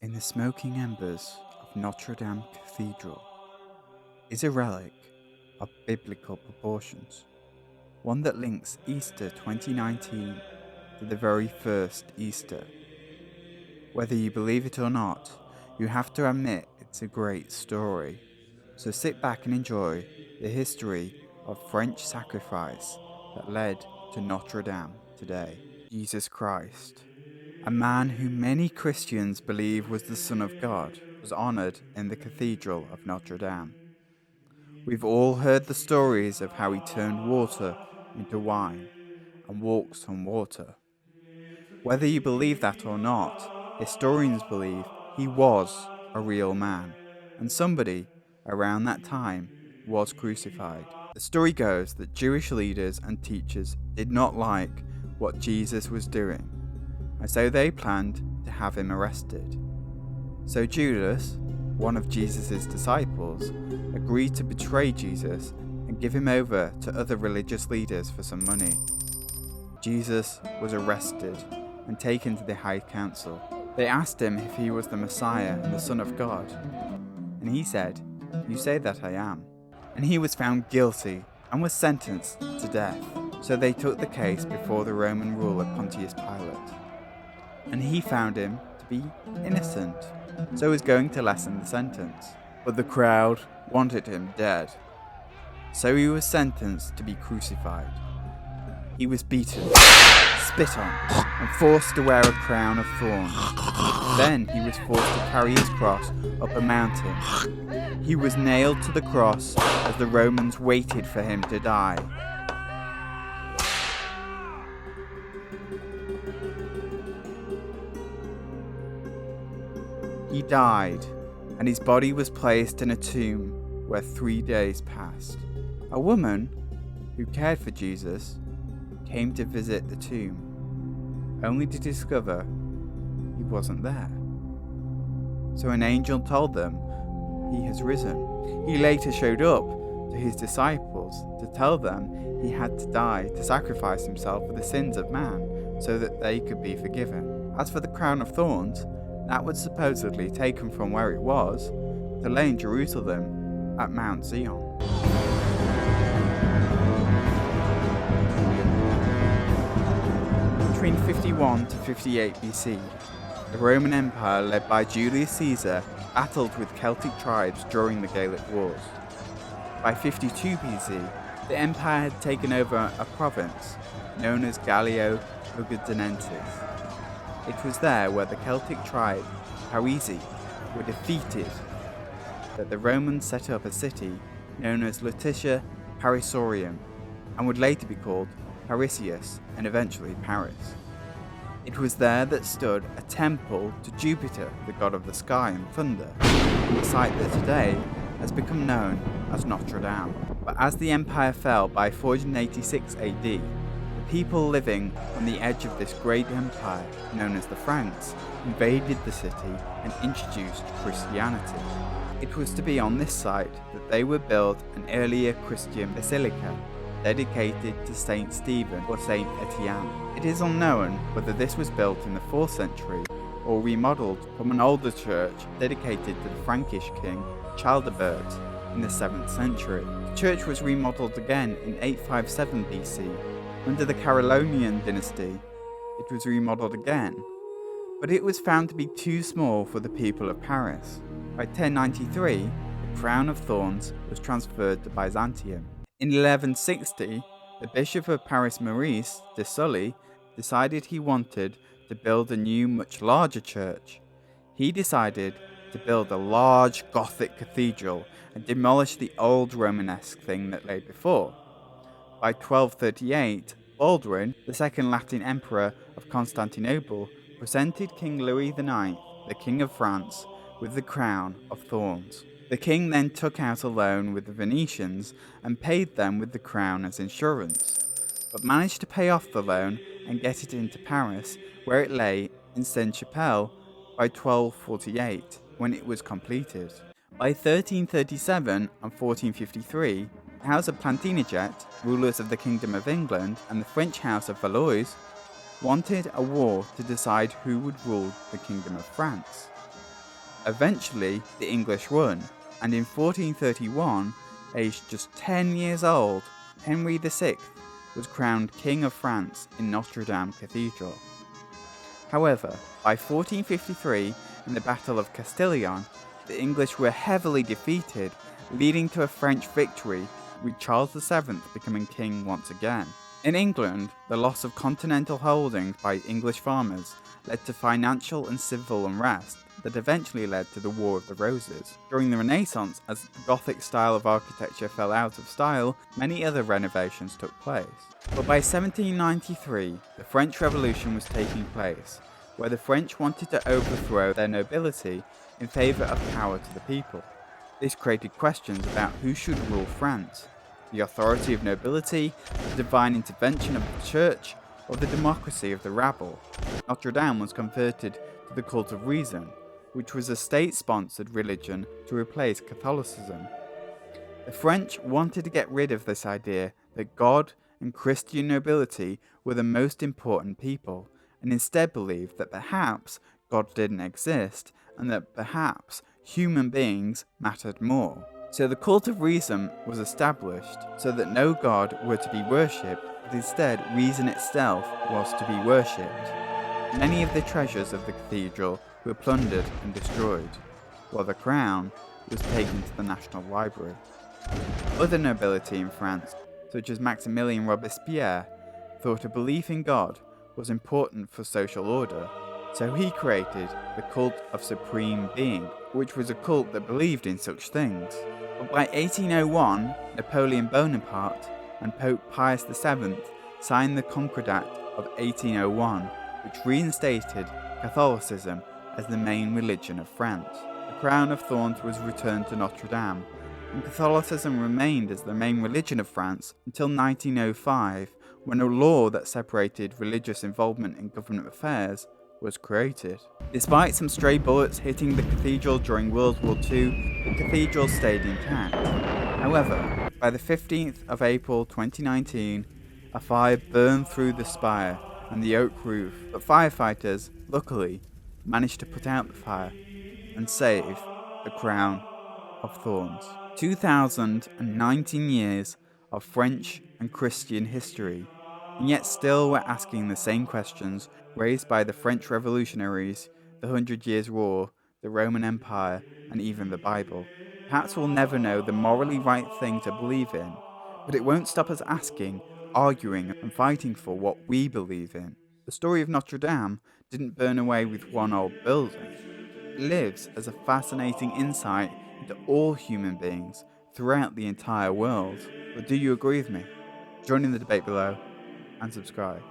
In the smoking embers of Notre Dame Cathedral is a relic of biblical proportions, one that links Easter 2019 to the very first Easter. Whether you believe it or not, you have to admit it's a great story. So sit back and enjoy the history of French sacrifice that led to Notre Dame today. Jesus Christ, a man who many Christians believe was the Son of God, was honoured in the Cathedral of Notre Dame. We've all heard the stories of how he turned water into wine and walks on water. Whether you believe that or not, historians believe he was a real man, and somebody around that time was crucified. The story goes that Jewish leaders and teachers did not like what Jesus was doing, and so they planned to have him arrested. So Judas, one of Jesus' disciples, agreed to betray Jesus and give him over to other religious leaders for some money. Jesus was arrested and taken to the High Council. They asked him if he was the Messiah and the Son of God, and he said, "You say that I am." And he was found guilty and was sentenced to death. So they took the case before the Roman ruler Pontius Pilate, and he found him to be innocent, so was going to lessen the sentence. But the crowd wanted him dead, so he was sentenced to be crucified. He was beaten, spit on, and forced to wear a crown of thorns. Then he was forced to carry his cross up a mountain. He was nailed to the cross as the Romans waited for him to die. He died, and his body was placed in a tomb where 3 days passed. A woman who cared for Jesus came to visit the tomb, only to discover he wasn't there. So an angel told them, "He has risen." He later showed up to his disciples to tell them he had to die to sacrifice himself for the sins of man so that they could be forgiven. As for the crown of thorns, that was supposedly taken from where it was to lay in Jerusalem at Mount Zion. Between 51 to 58 BC, the Roman Empire led by Julius Caesar battled with Celtic tribes during the Gallic Wars. By 52 BC, the empire had taken over a province known as Gallio Lugudunensis. It was there where the Celtic tribe Parisi were defeated that the Romans set up a city known as Lutetia Parisorium and would later be called Parisius and eventually Paris. It was there that stood a temple to Jupiter, the god of the sky and thunder, a site that today has become known as Notre Dame. But as the empire fell by 486 AD, the people living on the edge of this great empire, known as the Franks, invaded the city and introduced Christianity. It was to be on this site that they would build an earlier Christian basilica dedicated to Saint Stephen or Saint Etienne. It is unknown whether this was built in the 4th century or remodeled from an older church dedicated to the Frankish king Childebert in the 7th century. The church was remodeled again in 857 BC. Under the Carolingian dynasty, it was remodeled again, but it was found to be too small for the people of Paris. By 1093, the crown of thorns was transferred to Byzantium. In 1160, the Bishop of Paris Maurice de Sully decided he wanted to build a new, much larger church. He decided to build a large Gothic cathedral and demolish the old Romanesque thing that lay before. By 1238, Baldwin, the second Latin emperor of Constantinople, presented King Louis IX, the King of France, with the crown of thorns. The king then took out a loan with the Venetians and paid them with the crown as insurance, but managed to pay off the loan and get it into Paris, where it lay in Sainte-Chapelle by 1248, when it was completed. By 1337 and 1453, the House of Plantagenet, rulers of the Kingdom of England, and the French House of Valois wanted a war to decide who would rule the Kingdom of France. Eventually, the English won, and in 1431, aged just 10 years old, Henry VI was crowned King of France in Notre Dame Cathedral. However, by 1453, in the Battle of Castillon, the English were heavily defeated, leading to a French victory, with Charles VII becoming king once again. In England, the loss of continental holdings by English farmers led to financial and civil unrest that eventually led to the War of the Roses. During the Renaissance, as the Gothic style of architecture fell out of style, many other renovations took place. But by 1793, the French Revolution was taking place, where the French wanted to overthrow their nobility in favour of power to the people. This created questions about who should rule France: the authority of nobility, the divine intervention of the church, or the democracy of the rabble. Notre Dame was converted to the cult of reason, which was a state-sponsored religion to replace Catholicism. The French wanted to get rid of this idea that God and Christian nobility were the most important people, and instead believed that perhaps God didn't exist, and that perhaps human beings mattered more. So the cult of reason was established so that no god were to be worshipped, but instead reason itself was to be worshipped. Many of the treasures of the cathedral were plundered and destroyed, while the crown was taken to the National Library. Other nobility in France, such as Maximilien Robespierre, thought a belief in God was important for social order, so he created the cult of Supreme Being, which was a cult that believed in such things. But by 1801, Napoleon Bonaparte and Pope Pius VII signed the Concordat of 1801, which reinstated Catholicism as the main religion of France. The crown of thorns was returned to Notre Dame, and Catholicism remained as the main religion of France until 1905, when a law that separated religious involvement in government affairs was created. Despite some stray bullets hitting the cathedral during World War II, the cathedral stayed intact. However, by the 15th of April 2019, a fire burned through the spire and the oak roof, but firefighters, luckily, managed to put out the fire and save the crown of thorns. 2019 years of French and Christian history, and yet still we're asking the same questions raised by the French revolutionaries, the 100 Years' War, the Roman Empire, and even the Bible. Perhaps we'll never know the morally right thing to believe in, but it won't stop us asking, arguing, and fighting for what we believe in. The story of Notre Dame didn't burn away with one old building. It lives as a fascinating insight into all human beings throughout the entire world. But do you agree with me? Join in the debate below and subscribe.